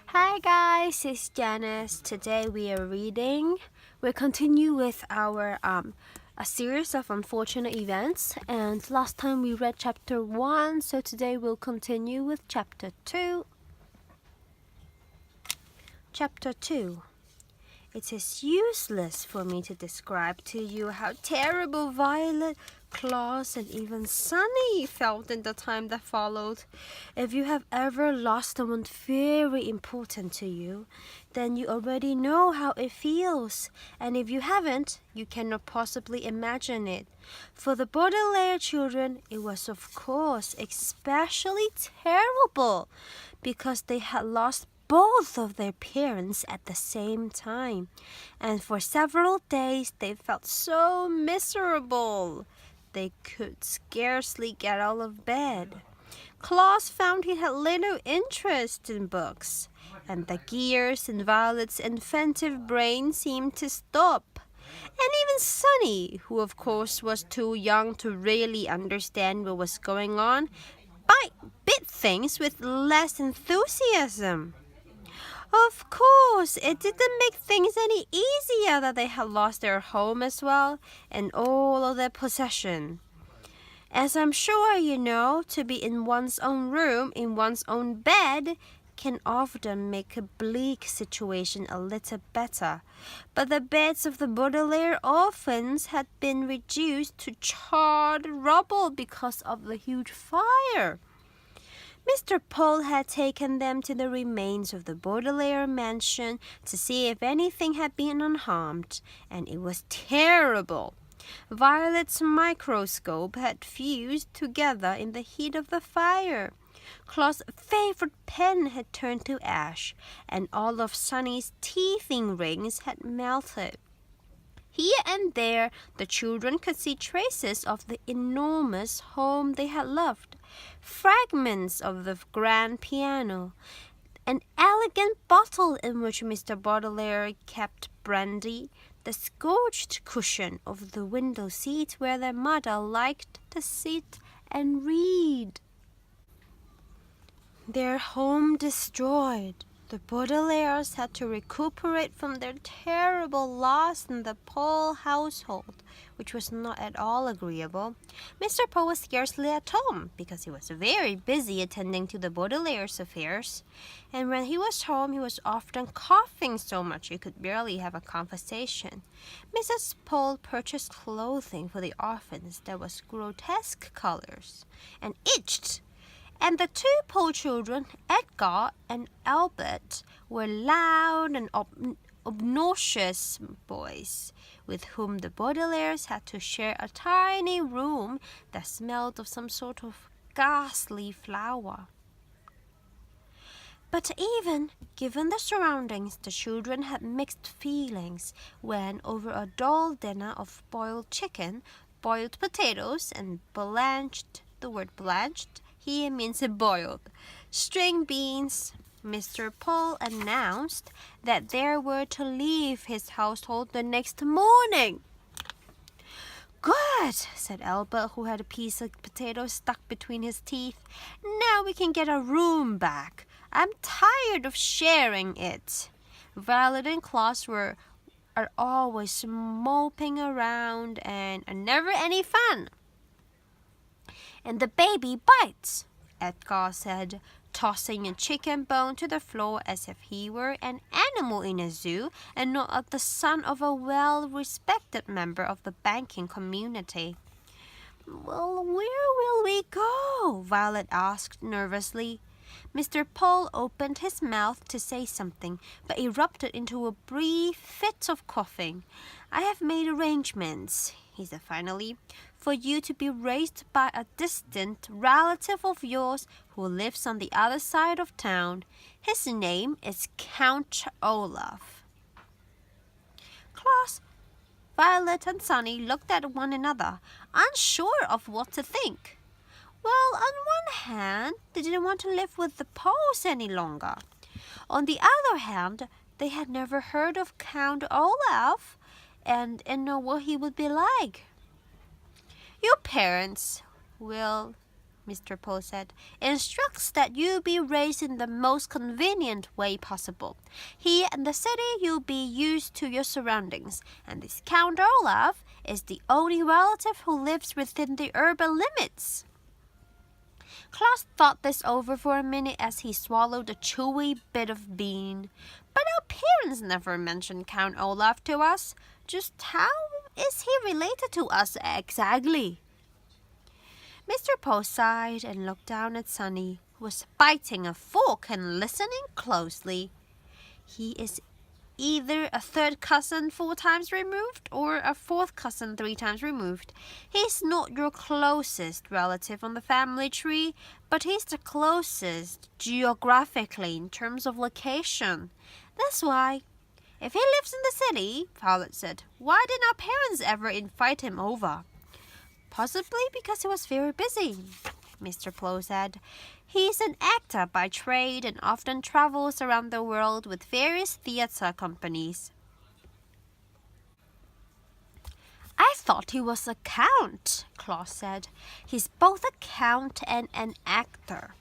Hi guys, it's Janice. Today we continue with our a series of unfortunate events, and last time we read chapter 1, so today we'll continue with chapter 2. Chapter 2. It is useless for me to describe to you how terrible Violet, Claus, and even Sunny felt in the time that followed. If you have ever lost someone very important to you, then you already know how it feels. And if you haven't, you cannot possibly imagine it. For the Baudelaire children, it was of course especially terrible because they had lost both of their parents at the same time, and for several days they felt so miserable they could scarcely get out of bed. Claus found he had little interest in books, and the gears in Violet's inventive brain seemed to stop. And even Sunny, who of course was too young to really understand what was going on, bit things with less enthusiasm. Of course, it didn't make things any easier that they had lost their home as well, and all of their possession. As I'm sure you know, to be in one's own room, in one's own bed, can often make a bleak situation a little better. But the beds of the Baudelaire orphans had been reduced to charred rubble because of the huge fire. Mr. Pol had taken them to the remains of the Baudelaire mansion to see if anything had been unharmed, and it was terrible. Violet's microscope had fused together in the heat of the fire. Claus' favorite pen had turned to ash, and all of Sunny's teething rings had melted. Here and there, the children could see traces of the enormous home they had loved. Fragments of the grand piano, an elegant bottle in which Mr. Baudelaire kept brandy, the scorched cushion of the window seat where their mother liked to sit and read. Their home destroyed. The Baudelaires had to recuperate from their terrible loss in the Pol household, which was not at all agreeable. Mr. Pol was scarcely at home because he was very busy attending to the Baudelaires' affairs. And when he was home, he was often coughing so much he could barely have a conversation. Mrs. Pol purchased clothing for the orphans that was grotesque colors and itched. And the two Pol children, Edgar and Albert, were loud and obnoxious boys, with whom the Baudelaires had to share a tiny room that smelled of some sort of ghastly flower. But even given the surroundings, the children had mixed feelings when, over a dull dinner of boiled chicken, boiled potatoes, and the word blanched here means boiled string beans, Mr. Pol announced that they were to leave his household the next morning. Good, said Albert, who had a piece of potato stuck between his teeth. Now we can get our room back. I'm tired of sharing it. Violet and Claus are always moping around and are never any fun. And the baby bites, Edgar said, tossing a chicken bone to the floor as if he were an animal in a zoo and not the son of a well-respected member of the banking community. Well, where will we go? Violet asked nervously. Mr. Pol opened his mouth to say something, but erupted into a brief fit of coughing. I have made arrangements, he said finally, for you to be raised by a distant relative of yours who lives on the other side of town. His name is Count Olaf. Claus, Violet, and Sunny looked at one another, unsure of what to think. Well, on one hand, they didn't want to live with the Poles any longer. On the other hand, they had never heard of Count Olaf and know what he would be like. Your parents will Mr. Pol said, instructs that you be raised in the most convenient way possible. Here in the city you'll be used to your surroundings, and this Count Olaf is the only relative who lives within the urban limits. Klaus thought this over for a minute as he swallowed a chewy bit of bean. But our parents never mentioned Count Olaf to us. Just how is he related to us exactly? Mr. Pol sighed and looked down at Sunny, who was biting a fork and listening closely. He is either a third cousin 4 times removed or a fourth cousin 3 times removed. He's not your closest relative on the family tree, but he's the closest geographically in terms of location. That's why, if he lives in the city, Violet said, why didn't our parents ever invite him over? Possibly because he was very busy, Mr. Pol said. He's an actor by trade and often travels around the world with various theater companies. I thought he was a count, Klaus said. He's both a count and an actor.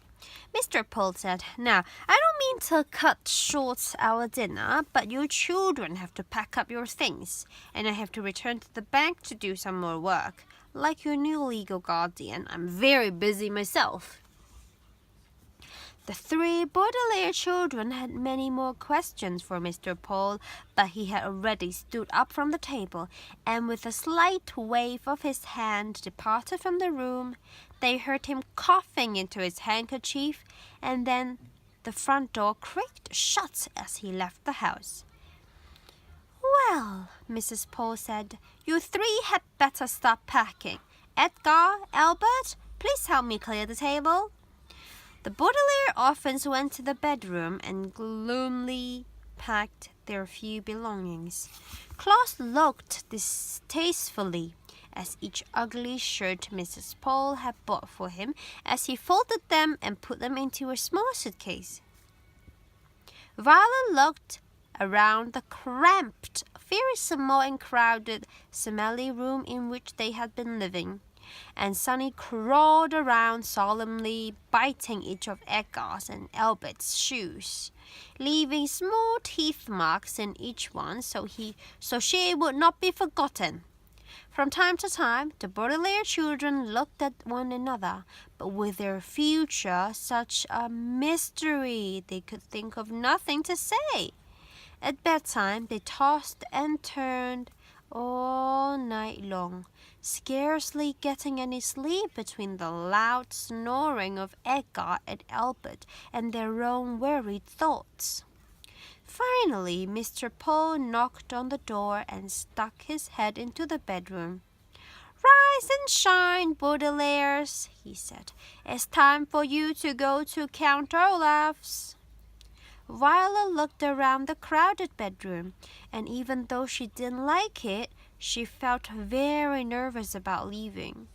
Mr. Pol said, now, I don't mean to cut short our dinner, but you children have to pack up your things, and I have to return to the bank to do some more work. Like your new legal guardian, I'm very busy myself. The 3 Baudelaires children had many more questions for Mr. Pol, but he had already stood up from the table, and with a slight wave of his hand departed from the room. They heard him coughing into his handkerchief, and then the front door creaked shut as he left the house. Well, Mrs. Pol said, you 3 had better start packing. Edgar, Albert, please help me clear the table. The Baudelaire orphans went to the bedroom and gloomily packed their few belongings. Klaus looked distastefully at each ugly shirt Mrs. Pol had bought for him as he folded them and put them into a small suitcase. Violet looked around the cramped, very small and crowded, smelly room in which they had been living, and Sunny crawled around solemnly, biting each of Edgar's and Albert's shoes, leaving small teeth marks in each one so she would not be forgotten. From time to time, the Baudelaire children looked at one another, but with their future such a mystery, they could think of nothing to say. At bedtime, they tossed and turned all night long, scarcely getting any sleep between the loud snoring of Edgar and Albert and their own worried thoughts. Finally, Mr. Pol knocked on the door and stuck his head into the bedroom. Rise and shine, Baudelaires, he said. It's time for you to go to Count Olaf's. Violet looked around the crowded bedroom, and even though she didn't like it, she felt very nervous about leaving.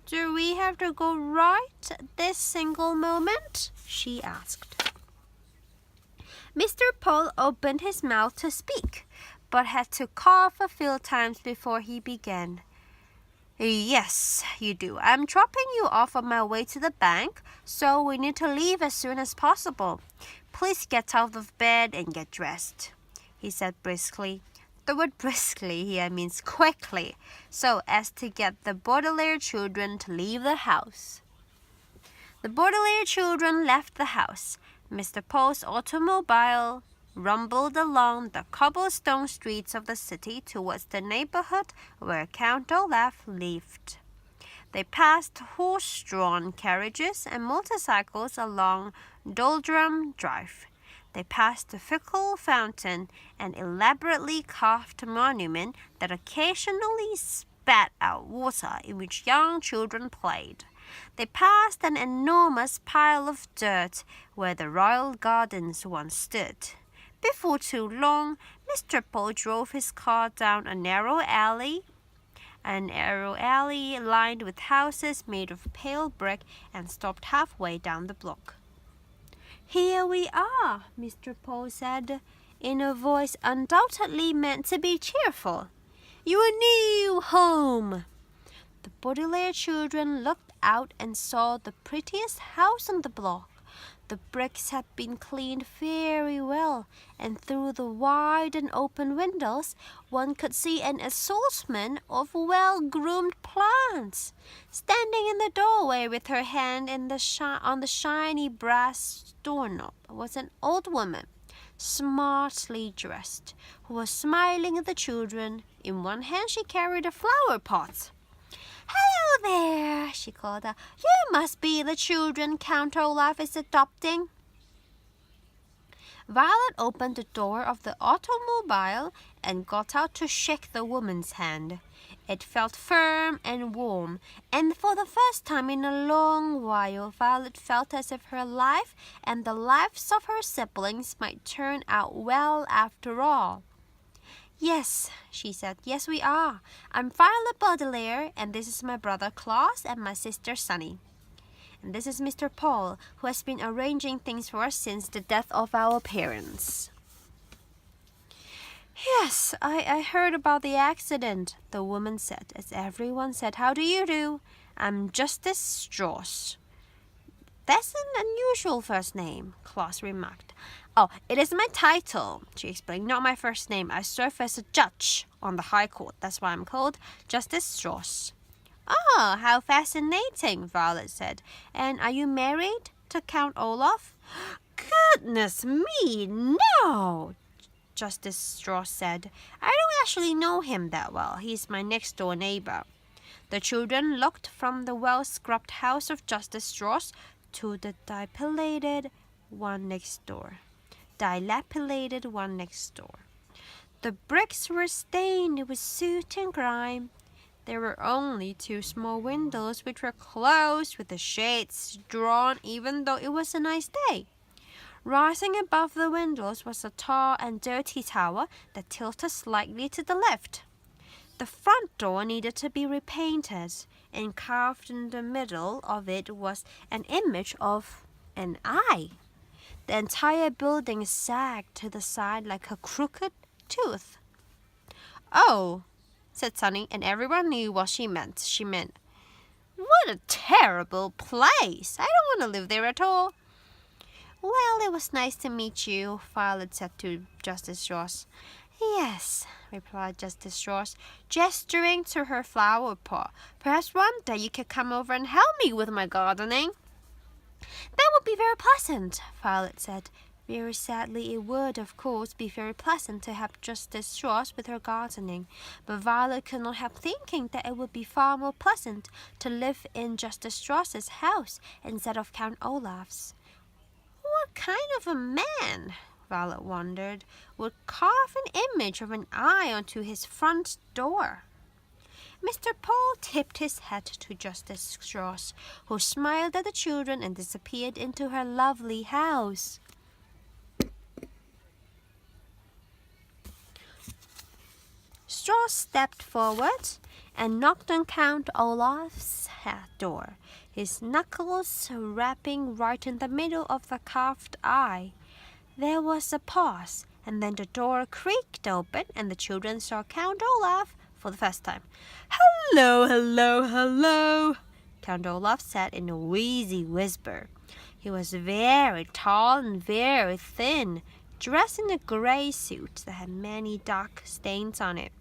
Do we have to go right this single moment? She asked. Mr. Pol opened his mouth to speak, but had to cough a few times before he began. Yes, you do. I'm dropping you off on my way to the bank, so we need to leave as soon as possible. Please get out of bed and get dressed, he said briskly. The word briskly here means quickly, so as to get the Baudelaire children to leave the house. The Baudelaire children left the house. Mr. Pol's automobile rumbled along the cobblestone streets of the city towards the neighborhood where Count Olaf lived. They passed horse-drawn carriages and motorcycles along Doldrum Drive. They passed the fickle fountain, an elaborately carved monument that occasionally spat out water in which young children played. They passed an enormous pile of dirt where the royal gardens once stood. Before too long, Mr. Pol drove his car down a narrow alley lined with houses made of pale brick, and stopped halfway down the block. Here we are, Mr. Pol said, in a voice undoubtedly meant to be cheerful. Your new home. The Baudelaire children looked out and saw the prettiest house on the block. The bricks had been cleaned very well, and through the wide and open windows one could see an assortment of well-groomed plants. Standing in the doorway with her hand on the shiny brass doorknob was an old woman, smartly dressed, who was smiling at the children. In one hand she carried a flower pot. "Hello there," she called out. "You must be the children Count Olaf is adopting." Violet opened the door of the automobile and got out to shake the woman's hand. It felt firm and warm, and for the first time in a long while, Violet felt as if her life and the lives of her siblings might turn out well after all. "Yes," she said. "Yes, we are. I'm Violet Baudelaires, and this is my brother Klaus and my sister Sunny. And this is Mr. Pol, who has been arranging things for us since the death of our parents." "Yes, I heard about the accident," the woman said, as everyone said, "How do you do? I'm Justice Strauss." "That's an unusual first name," Klaus remarked. "Oh, it is my title," she explained, "not my first name. I serve as a judge on the High Court. That's why I'm called Justice Strauss." "Oh, how fascinating," Violet said. "And are you married to Count Olaf?" "Goodness me, no," Justice Strauss said. "I don't actually know him that well. He's my next-door neighbor." The children looked from the well-scrubbed house of Justice Strauss to the dilapidated one next door. The bricks were stained with soot and grime. There were only 2 small windows which were closed with the shades drawn even though it was a nice day. Rising above the windows was a tall and dirty tower that tilted slightly to the left. The front door needed to be repainted, and carved in the middle of it was an image of an eye. The entire building sagged to the side like a crooked tooth. "Oh," said Sunny, and everyone knew what she meant. She meant, "What a terrible place! I don't want to live there at all." "Well, it was nice to meet you," Violet said to Justice Strauss. "Yes," replied Justice Strauss, gesturing to her flower pot. "Perhaps one day you could come over and help me with my gardening." "That would be very pleasant," Violet said. Very sadly, it would, of course, be very pleasant to help Justice Strauss with her gardening, but Violet could not help thinking that it would be far more pleasant to live in Justice Strauss's house instead of Count Olaf's. What kind of a man, Violet wondered, would carve an image of an eye onto his front door? Mr. Pol tipped his hat to Justice Strauss, who smiled at the children and disappeared into her lovely house. Strauss stepped forward and knocked on Count Olaf's door, his knuckles rapping right in the middle of the carved eye. There was a pause, and then the door creaked open, and the children saw Count Olaf for the first time. "Hello, hello, hello," Count Olaf said in a wheezy whisper. He was very tall and very thin, dressed in a grey suit that had many dark stains on it.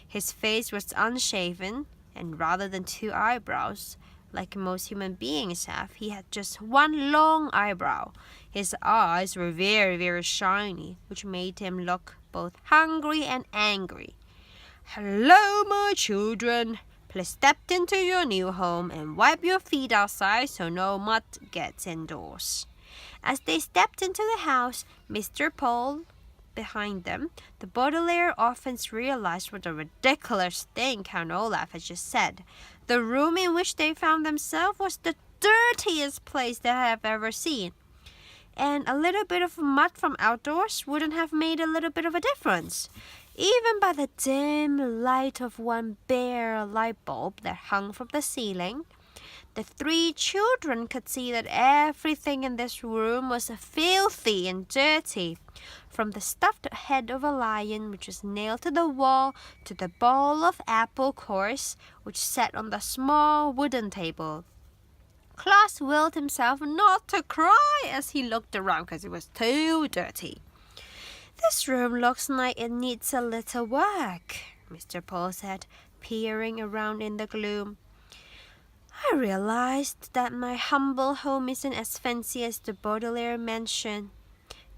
His face was unshaven, and rather than 2 eyebrows, like most human beings have, he had just 1 long eyebrow. His eyes were very, very shiny, which made him look both hungry and angry. "Hello, my children. Please step into your new home and wipe your feet outside so no mud gets indoors." As they stepped into the house, Mr. Pol behind them, the Baudelaires orphans realized what a ridiculous thing Count Olaf had just said. The room in which they found themselves was the dirtiest place they have ever seen, and a little bit of mud from outdoors wouldn't have made a little bit of a difference. Even by the dim light of 1 bare light bulb that hung from the ceiling, the 3 children could see that everything in this room was filthy and dirty, from the stuffed head of a lion which was nailed to the wall to the bowl of apple cores which sat on the small wooden table. Klaus willed himself not to cry as he looked around because it was too dirty. This room looks like it needs a little work, Mr. Pol said, peering around in the gloom. I realized that my humble home isn't as fancy as the Baudelaires mansion,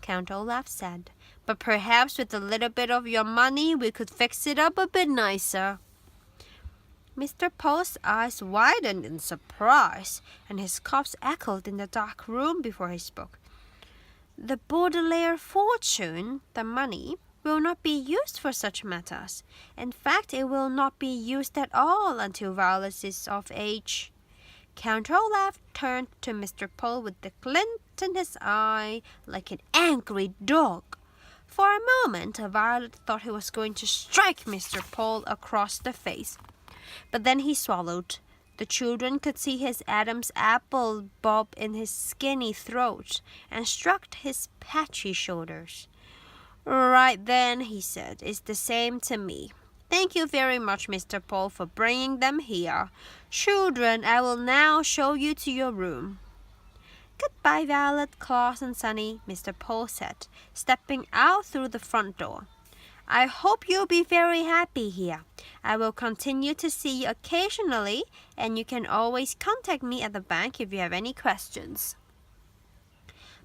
Count Olaf said, but perhaps with a little bit of your money we could fix it up a bit nicer. Mr. Pol's eyes widened in surprise, and his coughs echoed in the dark room before he spoke. The Baudelaire fortune, the money, will not be used for such matters. In fact, it will not be used at all until Violet is of age. Count Olaf turned to Mr. Pol with the glint in his eye like an angry dog. For a moment, Violet thought he was going to strike Mr. Pol across the face. But then he swallowed. The children could see his Adam's apple bob in his skinny throat and stroked his patchy shoulders. Right then, he said, it's the same to me. Thank you very much, Mr. Pol, for bringing them here. Children, I will now show you to your room. Goodbye, Violet, Klaus, and Sunny, Mr. Pol said, stepping out through the front door. I hope you'll be very happy here. I will continue to see you occasionally, and you can always contact me at the bank if you have any questions.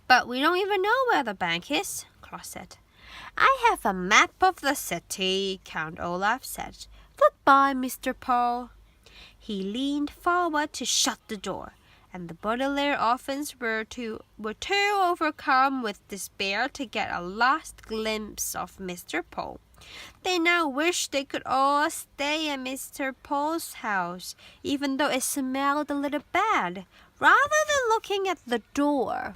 But we don't even know where the bank is, Klaus said. I have a map of the city, Count Olaf said. Goodbye, Mr. Pol. He leaned forward to shut the door, and the Baudelaire orphans were too overcome with despair to get a last glimpse of Mr. Pol. They now wished they could all stay in Mr. Pol's house, even though it smelled a little bad, rather than looking at the door.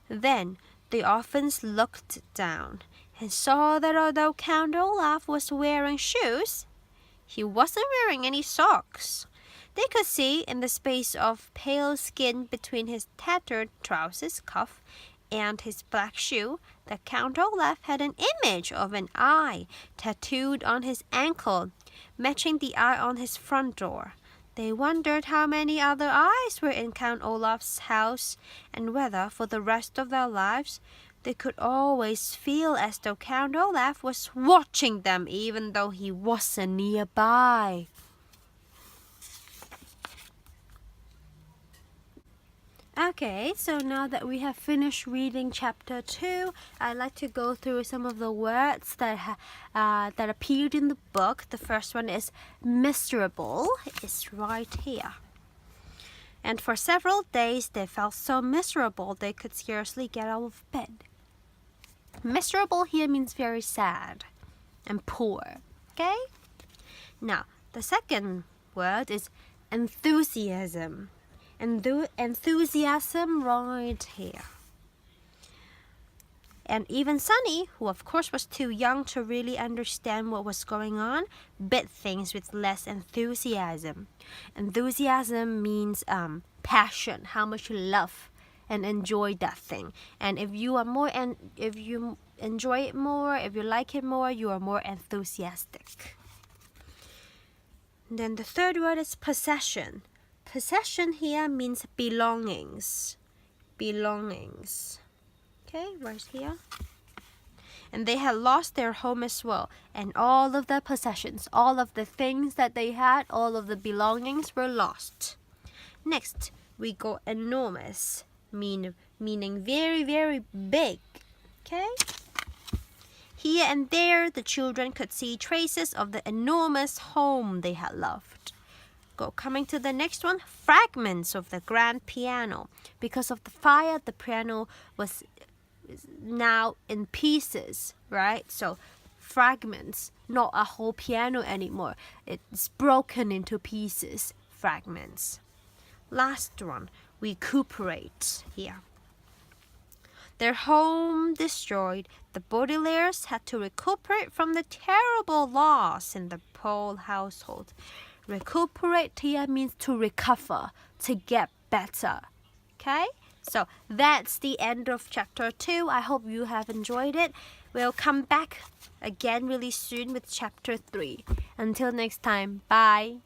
Then the orphans looked down and saw that although Count Olaf was wearing shoes, he wasn't wearing any socks. They could see in the space of pale skin between his tattered trousers cuff and his black shoe that Count Olaf had an image of an eye tattooed on his ankle, matching the eye on his front door. They wondered how many other eyes were in Count Olaf's house, and whether, for the rest of their lives, they could always feel as though Count Olaf was watching them even though he wasn't nearby. Okay, so now that we have finished reading chapter 2, I'd like to go through some of the words that appeared in the book. The first one is miserable. It's right here. And for several days, they felt so miserable they could scarcely get out of bed. Miserable here means very sad and poor. Okay? Now, the second word is enthusiasm. Enthusiasm right here. And even Sunny, who of course was too young to really understand what was going on, bit things with less enthusiasm. Enthusiasm means passion, how much you love and enjoy that thing. And if you enjoy it more, if you like it more, you are more enthusiastic. And then the third word is possession. Possession here means belongings. Belongings. Okay, right here. And they had lost their home as well. And all of their possessions, all of the things that they had, all of the belongings were lost. Next, we go enormous, meaning very, very big. Okay? Here and there, the children could see traces of the enormous home they had loved. Coming to the next one, fragments of the grand piano. Because of the fire, the piano was now in pieces, right? So fragments, not a whole piano anymore. It's broken into pieces, fragments. Last one, recuperate here. Their home destroyed, the Baudelaires had to recuperate from the terrible loss in the Pol household. Recuperate here means to recover, to get better. Okay? So that's the end of chapter 2. I hope you have enjoyed it. We'll come back again really soon with chapter 3. Until next time, bye.